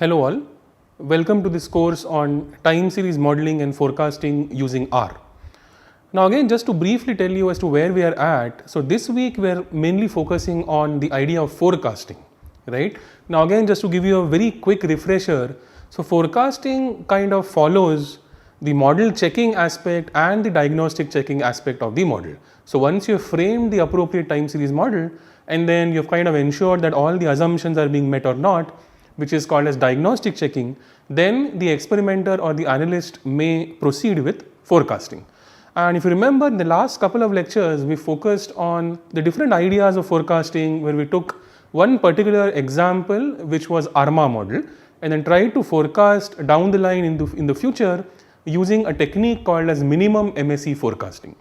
Hello all, welcome to this course on time series modeling and forecasting using R. Now again, just to briefly tell you as to where we are at, so this week we are mainly focusing on the idea of forecasting, right? Now again, just to give you a very quick refresher, so forecasting kind of follows the model checking aspect and the diagnostic checking aspect of the model. So once you have framed the appropriate time series model and then you have kind of ensured that all the assumptions are being met or not, which is called as diagnostic checking, then the experimenter or the analyst may proceed with forecasting. And if you remember, in the last couple of lectures, we focused on the different ideas of forecasting, where we took one particular example, which was ARMA model, and then tried to forecast down the line in the future using a technique called as minimum MSE forecasting.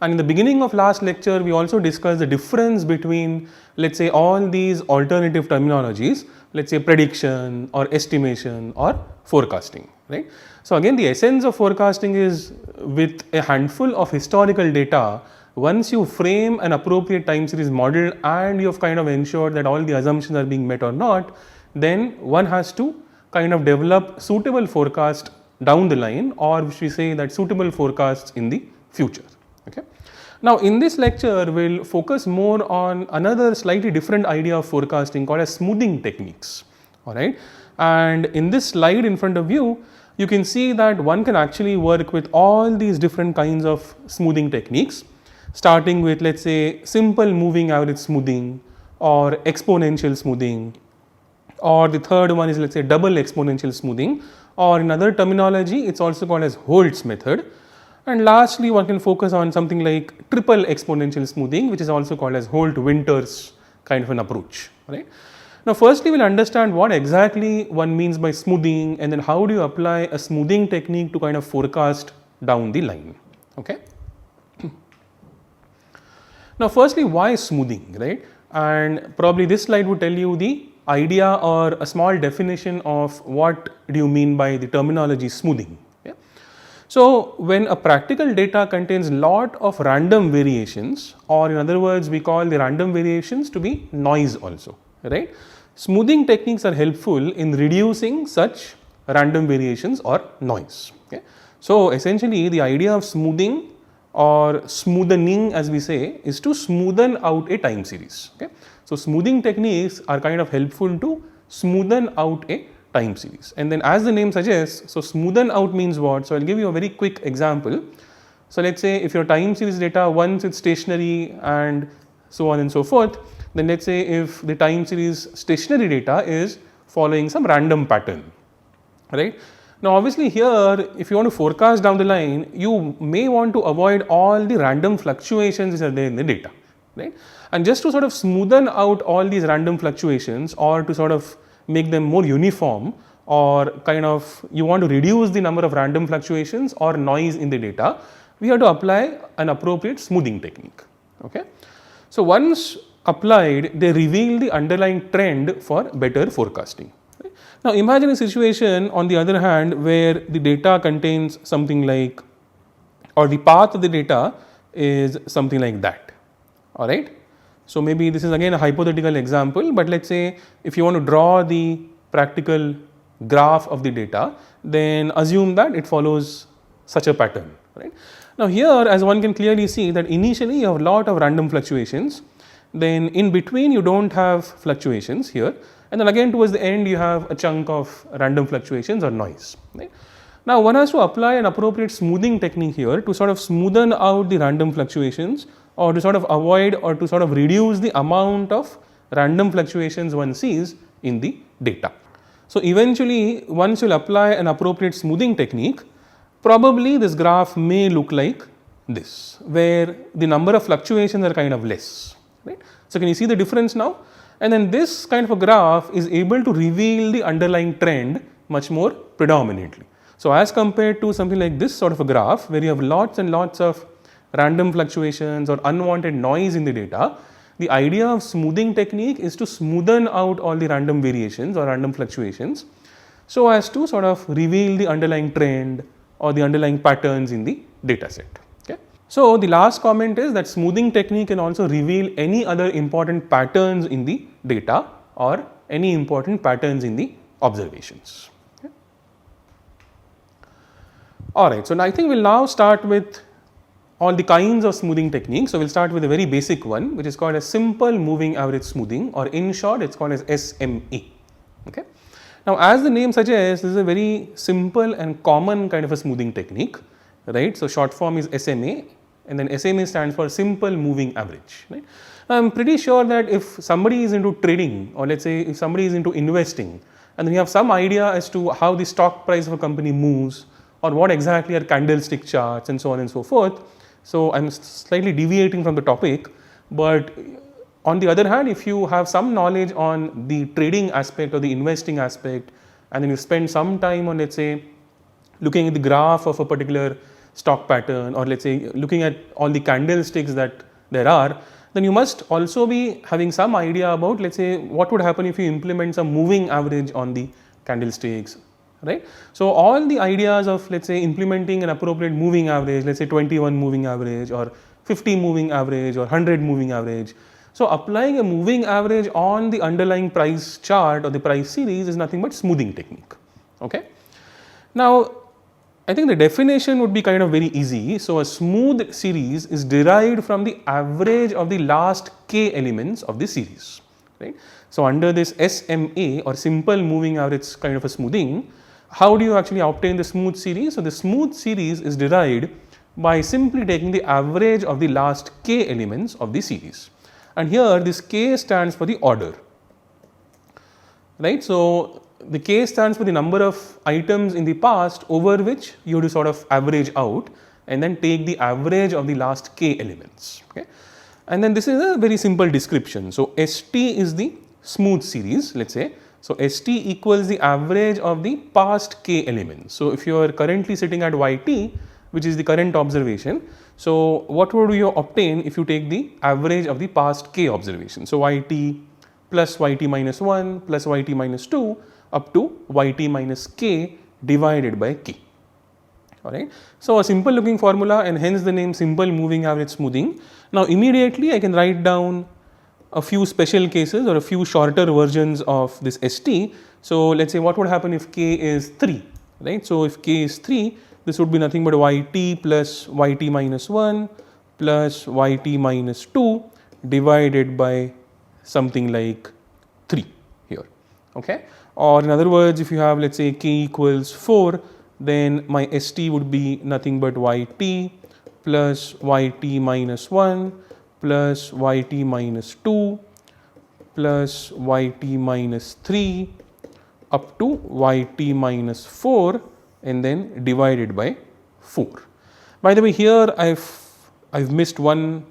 And in the beginning of last lecture, we also discussed the difference between, let's say, all these alternative terminologies, let's say prediction or estimation or forecasting, right? So again, the essence of forecasting is with a handful of historical data, once you frame an appropriate time series model and you have kind of ensured that all the assumptions are being met or not, then one has to kind of develop suitable forecast down the line, or which we say that suitable forecasts in the future. Okay. Now in this lecture, we'll focus more on another slightly different idea of forecasting called as smoothing techniques. Alright. And in this slide in front of you, you can see that one can actually work with all these different kinds of smoothing techniques, starting with, let's say, simple moving average smoothing or exponential smoothing, or the third one is, let's say, double exponential smoothing, or in other terminology, it's also called as Holt's method. And lastly, one can focus on something like triple exponential smoothing, which is also called as Holt-Winters kind of an approach, right? Now, firstly, we'll understand what exactly one means by smoothing, and then how do you apply a smoothing technique to kind of forecast down the line, okay? Now, firstly, why smoothing, right? And probably this slide would tell you the idea or a small definition of what do you mean by the terminology smoothing. So when a practical data contains lot of random variations, or in other words, we call the random variations to be noise also, right? Smoothing techniques are helpful in reducing such random variations or noise. Okay? So essentially, the idea of smoothing or smoothening, as we say, is to smoothen out a time series. Okay? So smoothing techniques are kind of helpful to smoothen out a time series. And then as the name suggests, so smoothen out means what? So I'll give you a very quick example. So let's say if your time series data, once it's stationary and so on and so forth, then let's say if the time series stationary data is following some random pattern, right? Now obviously here, if you want to forecast down the line, you may want to avoid all the random fluctuations which are there in the data, right? And just to sort of smoothen out all these random fluctuations, or to sort of make them more uniform, or kind of you want to reduce the number of random fluctuations or noise in the data, we have to apply an appropriate smoothing technique. Okay. So once applied, they reveal the underlying trend for better forecasting. Right? Now imagine a situation on the other hand where the data contains something like, or the path of the data is something like that. Alright. So maybe this is again a hypothetical example, but let's say if you want to draw the practical graph of the data, then assume that it follows such a pattern, right? Now here, as one can clearly see, that initially you have a lot of random fluctuations, then in between you don't have fluctuations here, and then again towards the end you have a chunk of random fluctuations or noise, right? Now one has to apply an appropriate smoothing technique here to sort of smoothen out the random fluctuations, or to sort of avoid or to sort of reduce the amount of random fluctuations one sees in the data. So eventually, once you apply an appropriate smoothing technique, probably this graph may look like this, where the number of fluctuations are kind of less, right? So can you see the difference now? And then this kind of a graph is able to reveal the underlying trend much more predominantly. So as compared to something like this sort of a graph, where you have lots and lots of random fluctuations or unwanted noise in the data, the idea of smoothing technique is to smoothen out all the random variations or random fluctuations, so as to sort of reveal the underlying trend or the underlying patterns in the data set. Okay? So the last comment is that smoothing technique can also reveal any other important patterns in the data or any important patterns in the observations. Okay. Alright, so I think we will now start with all the kinds of smoothing techniques. So, we will start with a very basic one, which is called as simple moving average smoothing, or in short it is called as SMA. Okay. Now, as the name suggests, this is a very simple and common kind of a smoothing technique, right. So, short form is SMA, and then SMA stands for simple moving average, right. I am pretty sure that if somebody is into trading, or let us say if somebody is into investing, and then you have some idea as to how the stock price of a company moves, or what exactly are candlestick charts and so on and so forth. So, I am slightly deviating from the topic, but on the other hand, if you have some knowledge on the trading aspect or the investing aspect, and then you spend some time on, let us say, looking at the graph of a particular stock pattern, or let us say looking at all the candlesticks that there are, then you must also be having some idea about, let us say, what would happen if you implement some moving average on the candlesticks, right. So, all the ideas of, let us say, implementing an appropriate moving average, let us say 21 moving average, or 50 moving average, or 100 moving average. So, applying a moving average on the underlying price chart or the price series is nothing but smoothing technique. Okay. Now, I think the definition would be kind of very easy. So, a smooth series is derived from the average of the last k elements of the series, right. So, under this SMA, or simple moving average kind of a smoothing, how do you actually obtain the smooth series? So, the smooth series is derived by simply taking the average of the last k elements of the series, and here this k stands for the order, right. So, the k stands for the number of items in the past over which you have to sort of average out, and then take the average of the last k elements. Okay. And then this is a very simple description. So, ST is the smooth series, let us say. So, ST equals the average of the past k elements. So, if you are currently sitting at YT, which is the current observation, so what would you obtain if you take the average of the past k observations? So, YT plus YT minus 1 plus YT minus 2 up to YT minus k divided by k. Alright. So, a simple looking formula, and hence the name simple moving average smoothing. Now, immediately I can write down a few special cases or a few shorter versions of this ST. So, let us say what would happen if k is 3, right. So, if k is 3, this would be nothing but YT plus YT minus 1 plus YT minus 2 divided by something like 3 here. Okay. Or in other words, if you have, let us say, k equals 4, then my ST would be nothing but YT plus YT minus 1 plus YT minus 2 plus YT minus 3 up to YT minus 4, and then divided by 4. By the way, here I've missed one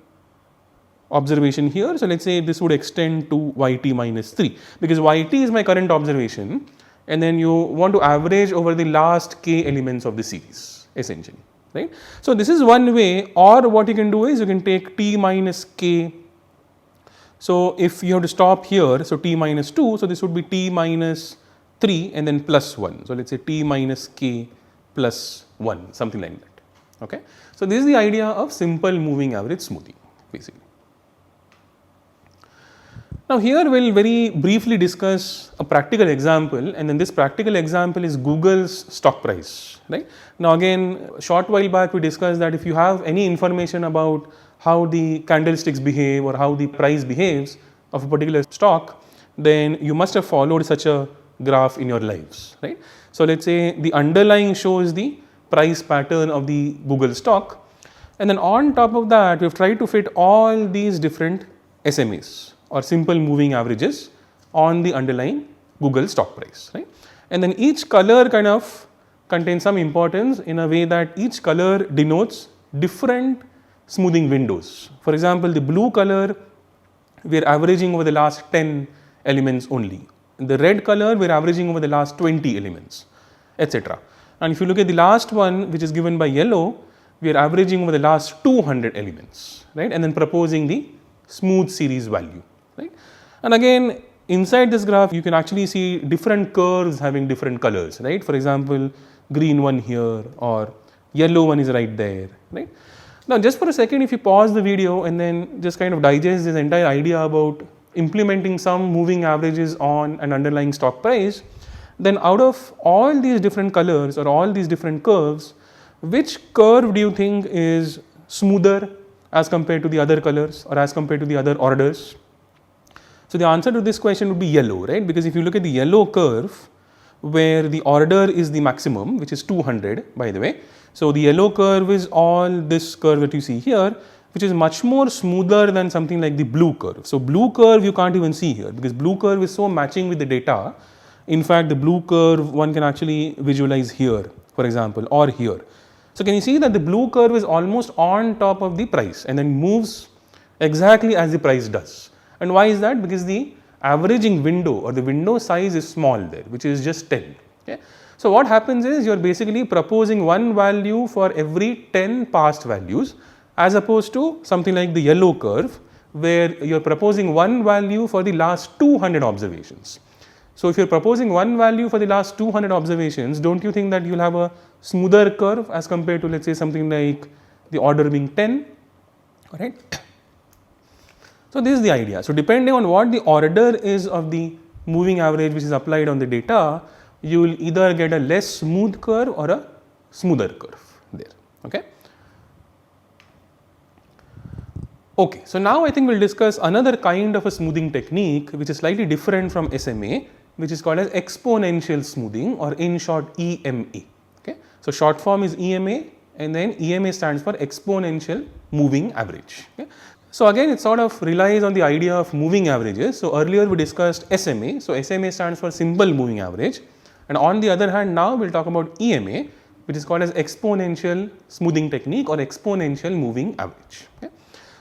observation here. So, let us say this would extend to YT minus 3, because YT is my current observation, and then you want to average over the last k elements of the series essentially, right. So, this is one way, or what you can do is you can take t minus k. So, if you have to stop here, so t minus 2, so this would be t minus 3 and then plus 1. So, let us say t minus k plus 1, something like that. Okay. So, this is the idea of simple moving average smoothing basically. Now, here we will very briefly discuss a practical example, and then this practical example is Google's stock price, right. Now, again, a short while back we discussed that if you have any information about how the candlesticks behave or how the price behaves of a particular stock, then you must have followed such a graph in your lives, right. So, let us say the underlying shows the price pattern of the Google stock, and then on top of that we have tried to fit all these different SMAs or simple moving averages on the underlying Google stock price, right. And then each color kind of contains some importance in a way that each color denotes different smoothing windows. For example, the blue color we are averaging over the last 10 elements only. In the red color we are averaging over the last 20 elements, etc. And if you look at the last one, which is given by yellow, we are averaging over the last 200 elements, right, and then proposing the smooth series value, right. And again, inside this graph you can actually see different curves having different colors, right. For example, green one here or yellow one is right there, right. Now, just for a second, if you pause the video and then just kind of digest this entire idea about implementing some moving averages on an underlying stock price, then out of all these different colors or all these different curves, which curve do you think is smoother as compared to the other colors or as compared to the other orders? So the answer to this question would be yellow, right? Because if you look at the yellow curve, where the order is the maximum, which is 200 by the way. So the yellow curve is all this curve that you see here, which is much more smoother than something like the blue curve. So blue curve you can't even see here, because blue curve is so matching with the data. In fact, the blue curve one can actually visualize here, for example, or here. So can you see that the blue curve is almost on top of the price and then moves exactly as the price does. And why is that? Because the averaging window or the window size is small there, which is just 10. Okay. So what happens is you are basically proposing one value for every 10 past values, as opposed to something like the yellow curve, where you are proposing one value for the last 200 observations. So if you are proposing one value for the last 200 observations, don't you think that you will have a smoother curve as compared to, let's say, something like the order being 10, alright. So this is the idea. So depending on what the order is of the moving average which is applied on the data, you will either get a less smooth curve or a smoother curve there, okay. Okay, so now I think we will discuss another kind of a smoothing technique which is slightly different from SMA, which is called as exponential smoothing, or in short EMA, okay. So short form is EMA, and then EMA stands for exponential moving average, okay. So again it sort of relies on the idea of moving averages. So earlier we discussed SMA, so SMA stands for simple moving average, and on the other hand now we will talk about EMA, which is called as exponential smoothing technique or exponential moving average, okay.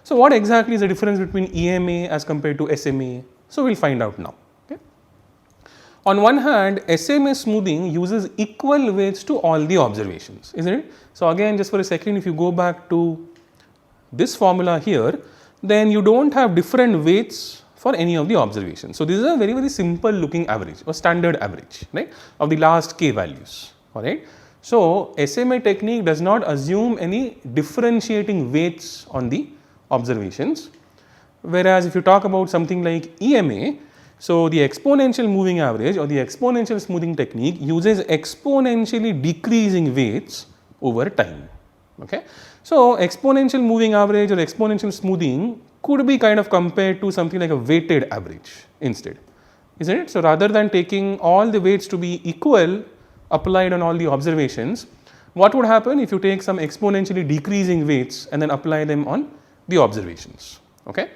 So what exactly is the difference between EMA as compared to SMA? So we will find out now, okay. On one hand, SMA smoothing uses equal weights to all the observations, isn't it? So again, just for a second, if you go back to this formula here, then you don't have different weights for any of the observations. So this is a very, very simple looking average or standard average, right, of the last k values, alright. So SMA technique does not assume any differentiating weights on the observations, whereas if you talk about something like EMA, so the exponential moving average or the exponential smoothing technique uses exponentially decreasing weights over time, okay. So exponential moving average or exponential smoothing could be kind of compared to something like a weighted average instead, isn't it? So rather than taking all the weights to be equal applied on all the observations, what would happen if you take some exponentially decreasing weights and then apply them on the observations, okay.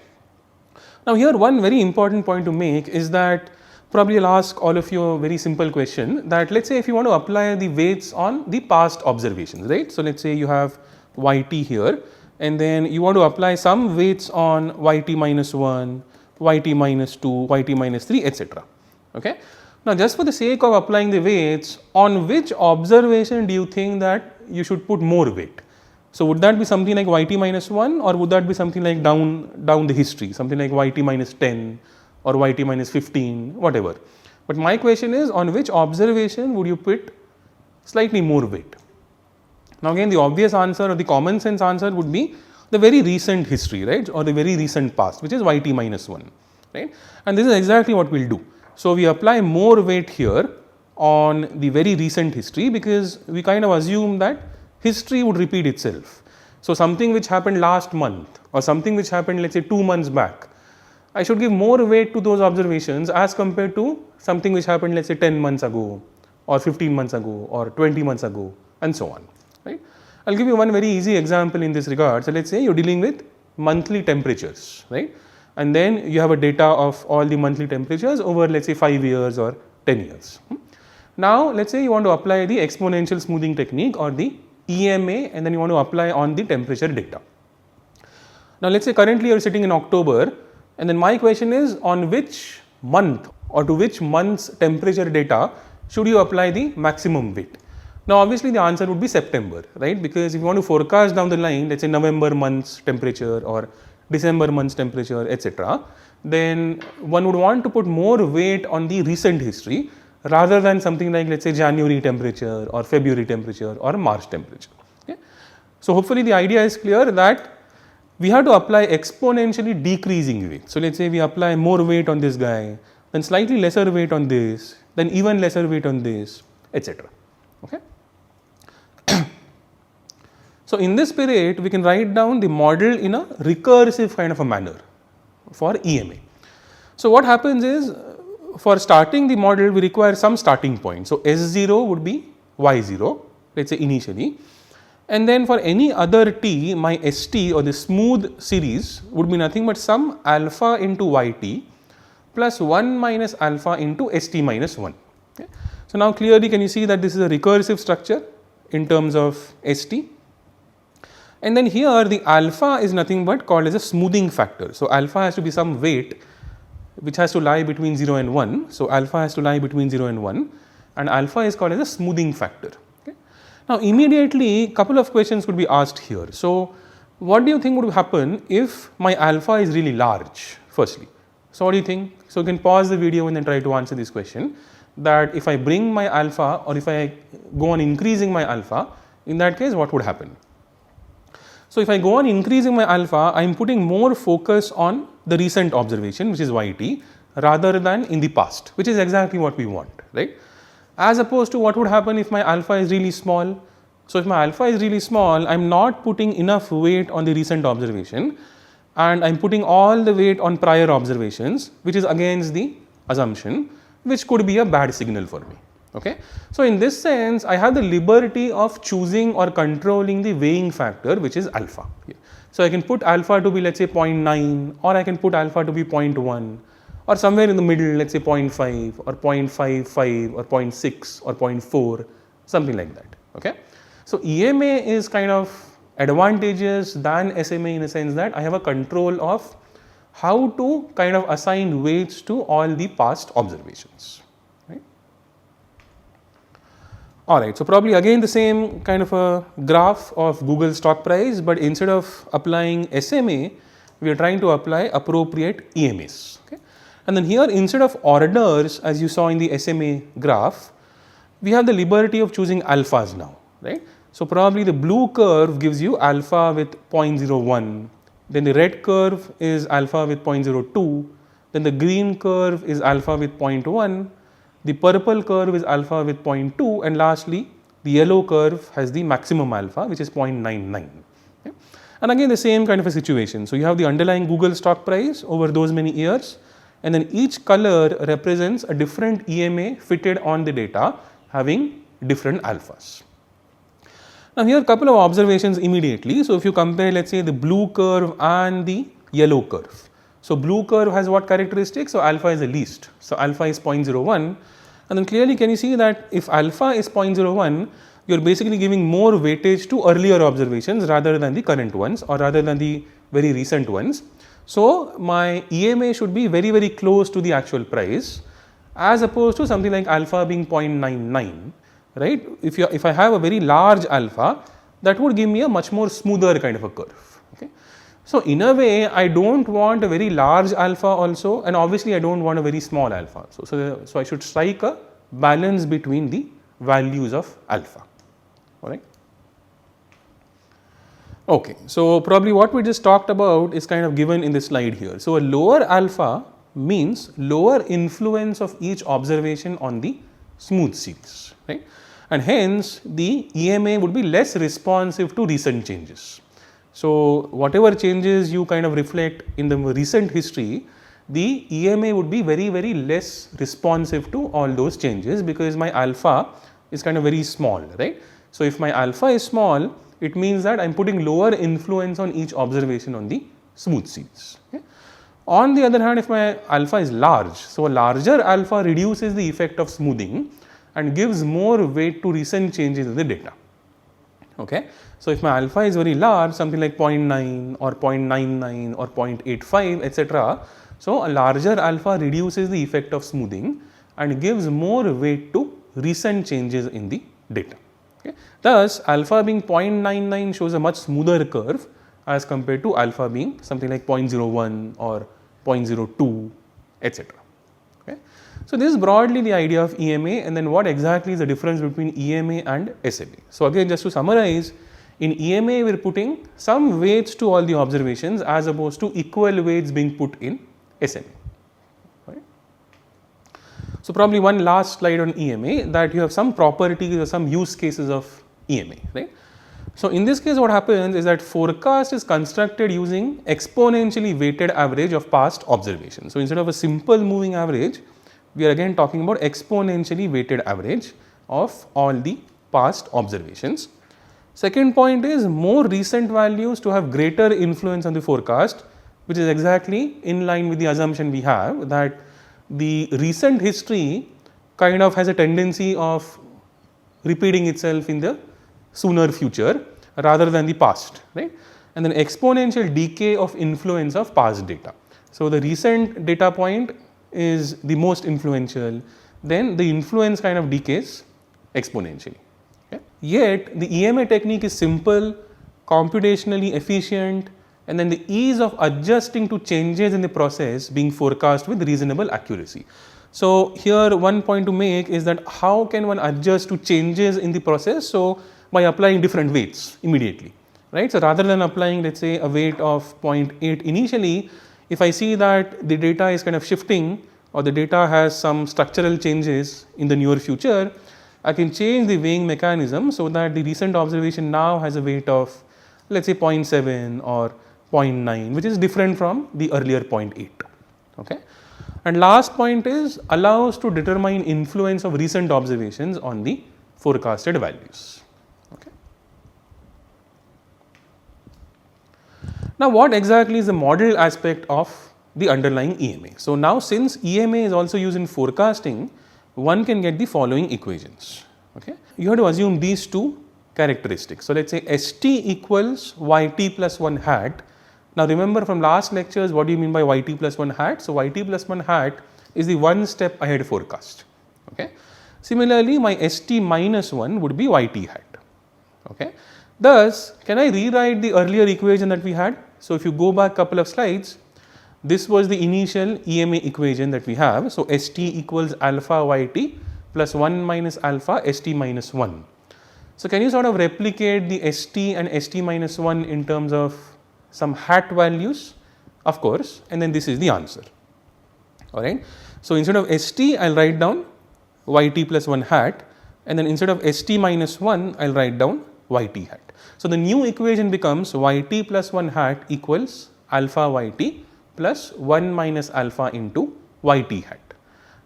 Now here one very important point to make is that probably I will ask all of you a very simple question, that let us say if you want to apply the weights on the past observations, right. So let us say you have yt here, and then you want to apply some weights on yt minus 1, yt minus 2, yt minus 3, etc. Okay. Now just for the sake of applying the weights, on which observation do you think that you should put more weight? So would that be something like yt minus 1, or would that be something like down the history, something like yt minus 10 or yt minus 15, whatever. But my question is, on which observation would you put slightly more weight? Now again the obvious answer or the common sense answer would be the very recent history, right, or the very recent past, which is yt minus 1, right, and this is exactly what we will do. So we apply more weight here on the very recent history, because we kind of assume that history would repeat itself. So something which happened last month or something which happened, let us say 2 months back, I should give more weight to those observations as compared to something which happened, let us say 10 months ago or 15 months ago or 20 months ago, and so on, right. I will give you one very easy example in this regard. So let us say you are dealing with monthly temperatures, right, and then you have a data of all the monthly temperatures over, let us say 5 years or 10 years. Now let us say you want to apply the exponential smoothing technique or the EMA, and then you want to apply on the temperature data. Now let us say currently you are sitting in October, and then my question is, on which month or to which month's temperature data should you apply the maximum weight? Now obviously the answer would be September, right, because if you want to forecast down the line, let us say November month's temperature or December month's temperature, etc., then one would want to put more weight on the recent history rather than something like, let us say January temperature or February temperature or March temperature. Okay. So hopefully the idea is clear that we have to apply exponentially decreasing weight. So let us say we apply more weight on this guy, then slightly lesser weight on this, then even lesser weight on this, etc. Okay. So in this spirit, we can write down the model in a recursive kind of a manner for EMA. So what happens is, for starting the model, we require some starting point. So S0 would be Y0, let's say initially, and then for any other t, my ST or the smooth series would be nothing but some alpha into YT plus 1 minus alpha into ST minus 1. Okay. So now clearly, can you see that this is a recursive structure in terms of ST? And then here the alpha is nothing but called as a smoothing factor. So alpha has to be some weight which has to lie between 0 and 1. So alpha has to lie between 0 and 1, and alpha is called as a smoothing factor. Okay. Now immediately couple of questions could be asked here. So what do you think would happen if my alpha is really large firstly? So what do you think? So you can pause the video and then try to answer this question, that if I bring my alpha or if I go on increasing my alpha, in that case what would happen? So if I go on increasing my alpha, I am putting more focus on the recent observation, which is YT, rather than in the past, which is exactly what we want, right? As opposed to what would happen if my alpha is really small. So if my alpha is really small, I am not putting enough weight on the recent observation, and I am putting all the weight on prior observations, which is against the assumption, which could be a bad signal for me. Okay. So in this sense, I have the liberty of choosing or controlling the weighing factor, which is alpha. So I can put alpha to be, let's say, 0.9, or I can put alpha to be 0.1, or somewhere in the middle, let's say 0.5 or 0.55 or 0.6 or 0.4, something like that. Okay. So EMA is kind of advantageous than SMA in the sense that I have a control of how to kind of assign weights to all the past observations. Alright, so probably again the same kind of a graph of Google stock price, but instead of applying SMA, we are trying to apply appropriate EMAs. Okay? And then here, instead of orders, as you saw in the SMA graph, we have the liberty of choosing alphas now, right? So probably the blue curve gives you alpha with 0.01, then the red curve is alpha with 0.02, then the green curve is alpha with 0.1, the purple curve is alpha with 0.2, and lastly the yellow curve has the maximum alpha, which is 0.99. Okay. And again the same kind of a situation. So you have the underlying Google stock price over those many years, and then each color represents a different EMA fitted on the data having different alphas. Now here a couple of observations immediately. So if you compare, let's say, the blue curve and the yellow curve. So blue curve has what characteristics? So alpha is the least. So alpha is 0.01, and then clearly can you see that if alpha is 0.01, you are basically giving more weightage to earlier observations rather than the current ones, or rather than the very recent ones. So my EMA should be very, very close to the actual price, as opposed to something like alpha being 0.99, right? If I have a very large alpha, that would give me a much more smoother kind of a curve. Okay. So in a way, I don't want a very large alpha also, and obviously I don't want a very small alpha. So I should strike a balance between the values of alpha. Alright. Okay, so probably what we just talked about is kind of given in this slide here. So a lower alpha means lower influence of each observation on the smooth series, right? And hence the EMA would be less responsive to recent changes. So whatever changes you kind of reflect in the recent history, the EMA would be very, very less responsive to all those changes, because my alpha is kind of very small, right? So if my alpha is small, it means that I am putting lower influence on each observation on the smooth series. Okay? On the other hand, if my alpha is large, so a larger alpha reduces the effect of smoothing and gives more weight to recent changes in the data. Okay. So if my alpha is very large, something like 0.9 or 0.99 or 0.85, etc. So a larger alpha reduces the effect of smoothing and gives more weight to recent changes in the data. Okay. Thus, alpha being 0.99 shows a much smoother curve as compared to alpha being something like 0.01 or 0.02, etc. Okay. So this is broadly the idea of EMA, and then what exactly is the difference between EMA and SMA. So again, just to summarize, in EMA we are putting some weights to all the observations as opposed to equal weights being put in SMA. Right. So, probably one last slide on EMA, that you have some properties or some use cases of EMA, right. So, in this case what happens is that forecast is constructed using exponentially weighted average of past observations. So, instead of a simple moving average, we are again talking about exponentially weighted average of all the past observations. Second point is more recent values to have greater influence on the forecast, which is exactly in line with the assumption we have that the recent history kind of has a tendency of repeating itself in the sooner future rather than the past, right. And then exponential decay of influence of past data. So, the recent data point is the most influential, then the influence kind of decays exponentially. Okay. Yet the EMA technique is simple, computationally efficient, and then the ease of adjusting to changes in the process being forecast with reasonable accuracy. So, here one point to make is that how can one adjust to changes in the process? So, by applying different weights immediately, right. So, rather than applying, let us say, a weight of 0.8 initially, if I see that the data is kind of shifting or the data has some structural changes in the near future, I can change the weighing mechanism so that the recent observation now has a weight of, let us say, 0.7 or 0.9, which is different from the earlier 0.8. Okay. And last point is allows to determine influence of recent observations on the forecasted values. Okay. Now, what exactly is the model aspect of the underlying EMA? So, now since EMA is also used in forecasting, one can get the following equations. Okay. You have to assume these two characteristics. So, let us say ST equals YT plus 1 hat. Now, remember from last lectures, what do you mean by YT plus 1 hat? So, YT plus 1 hat is the one step ahead forecast. Okay. Similarly, my ST minus 1 would be YT hat. Okay. Thus, can I rewrite the earlier equation that we had? So, if you go back couple of slides, this was the initial EMA equation that we have. So, ST equals alpha YT plus 1 minus alpha ST minus 1. So, can you sort of replicate the ST and ST minus 1 in terms of some hat values? Of course, and then this is the answer. Alright. So, instead of ST, I will write down YT plus 1 hat, and then instead of ST minus 1, I will write down YT hat. So, the new equation becomes YT plus 1 hat equals alpha YT plus 1 minus alpha into YT hat.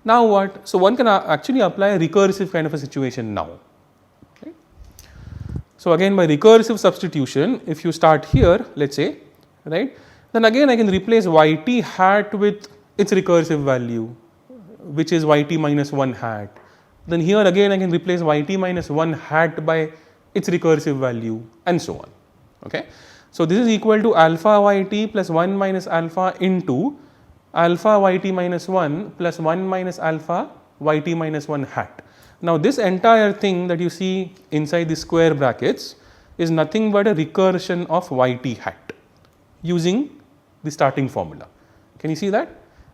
Now, what? So, one can actually apply a recursive kind of a situation now. Okay. So, again by recursive substitution, if you start here, let us say, right, then again I can replace YT hat with its recursive value, which is YT minus 1 hat. Then here again I can replace YT minus 1 hat by its recursive value and so on. Okay. So, this is equal to alpha YT plus 1 minus alpha into alpha YT minus 1 plus 1 minus alpha YT minus 1 hat. Now, this entire thing that you see inside the square brackets is nothing but a recursion of YT hat using the starting formula. Can you see that?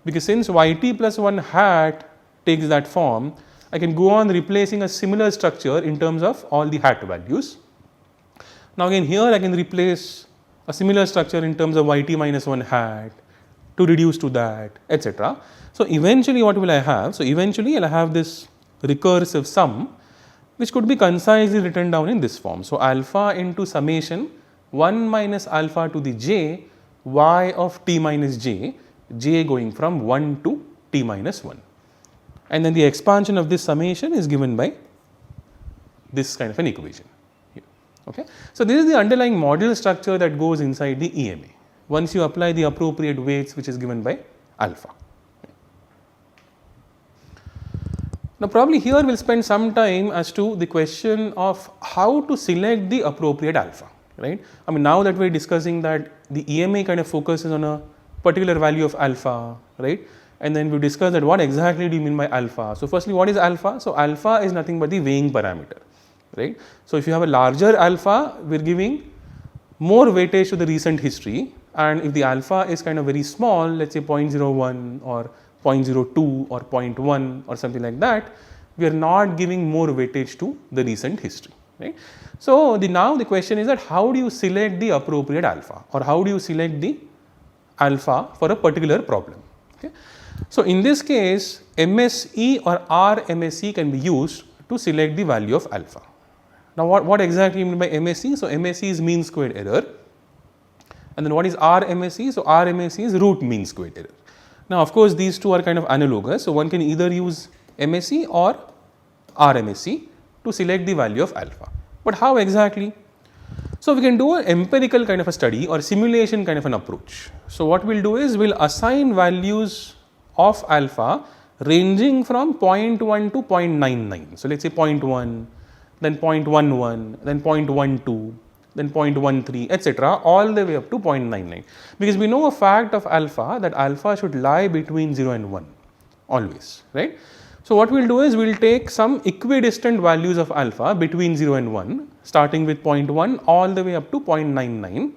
Because since YT plus 1 hat takes that form, I can go on replacing a similar structure in terms of all the hat values. Now, again here I can replace a similar structure in terms of YT minus 1 hat to reduce to that, etc. So, eventually what will I have? So, eventually I will have this recursive sum which could be concisely written down in this form. So, alpha into summation 1 minus alpha to the j y of t minus j, j going from 1 to t minus 1. And then the expansion of this summation is given by this kind of an equation here. Okay. So, this is the underlying model structure that goes inside the EMA once you apply the appropriate weights which is given by alpha. Now, probably here we will spend some time as to the question of how to select the appropriate alpha, right. I mean, now that we are discussing that the EMA kind of focuses on a particular value of alpha, right, and then we discuss that what exactly do you mean by alpha. So, firstly, what is alpha? So, alpha is nothing but the weighing parameter, right. So, if you have a larger alpha, we are giving more weightage to the recent history, and if the alpha is kind of very small, let us say 0.01 or 0.02 or 0.1 or something like that, we are not giving more weightage to the recent history, right. So, now the question is that how do you select the appropriate alpha, or how do you select the alpha for a particular problem. Okay. So, in this case MSE or RMSE can be used to select the value of alpha. Now, what exactly mean by MSE? So, MSE is mean squared error, and then what is RMSE? So, RMSE is root mean squared error. Now, of course, these two are kind of analogous. So, one can either use MSE or RMSE to select the value of alpha, but how exactly? So, we can do an empirical kind of a study or simulation kind of an approach. So, what we will do is we will assign values of alpha ranging from 0.1 to 0.99. So, let us say 0.1, then 0.11, then 0.12, then 0.13, etc., all the way up to 0.99, because we know a fact of alpha that alpha should lie between 0 and 1 always, right. So, what we will do is we will take some equidistant values of alpha between 0 and 1, starting with 0.1 all the way up to 0.99,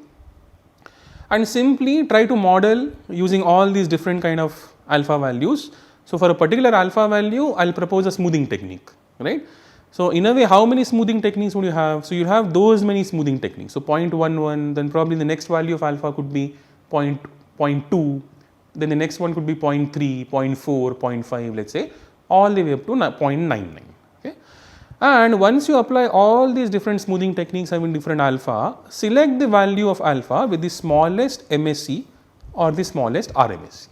and simply try to model using all these different kind of alpha values. So, for a particular alpha value I will propose a smoothing technique, right. So, in a way how many smoothing techniques would you have? So, you have those many smoothing techniques. So, 0.11, then probably the next value of alpha could be 0.2, then the next one could be 0.3, 0.4, 0.5, let us say, all the way up to 0.99. Okay. And once you apply all these different smoothing techniques having different alpha, select the value of alpha with the smallest MSE or the smallest RMSE,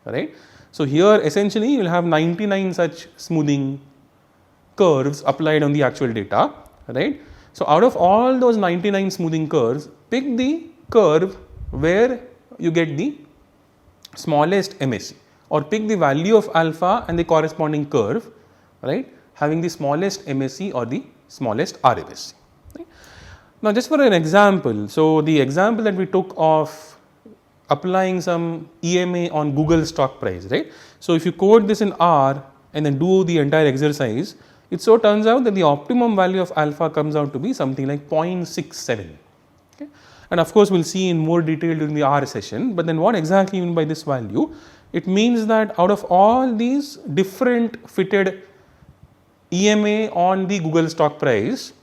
right. So, here essentially you will have 99 such smoothing curves applied on the actual data, right. So, out of all those 99 smoothing curves, pick the curve where you get the smallest MSE, or pick the value of alpha and the corresponding curve, right, having the smallest MSE or the smallest RMSE. Right. Now, just for an example, so the example that we took of applying some EMA on Google stock price, right. So, if you code this in R and then do the entire exercise, it so turns out that the optimum value of alpha comes out to be something like 0.67. Okay. And of course, we will see in more detail during the R session, but then what exactly mean by this value? It means that out of all these different fitted EMA on the Google stock price,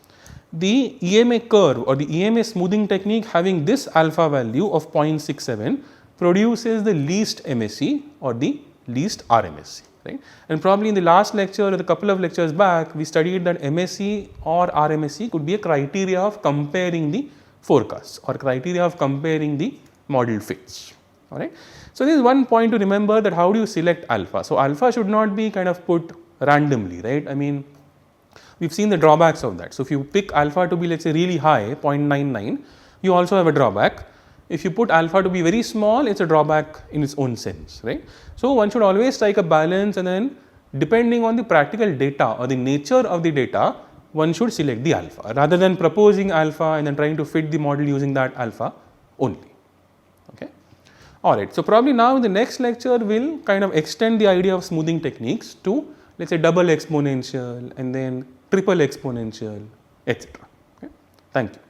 the EMA curve or the EMA smoothing technique having this alpha value of 0.67 produces the least MSE or the least RMSE, right. And probably in the last lecture or a couple of lectures back, we studied that MSE or RMSE could be a criteria of comparing the forecasts or criteria of comparing the model fits, alright. So, this is one point to remember, that how do you select alpha. So, alpha should not be kind of put randomly, right. I mean, we have seen the drawbacks of that. So, if you pick alpha to be, let us say, really high 0.99, you also have a drawback. If you put alpha to be very small, it is a drawback in its own sense, right. So, one should always strike a balance, and then depending on the practical data or the nature of the data, one should select the alpha rather than proposing alpha and then trying to fit the model using that alpha only. Okay. Alright, so probably now in the next lecture we will kind of extend the idea of smoothing techniques to, let us say, double exponential and then triple exponential, etc. Okay. Thank you.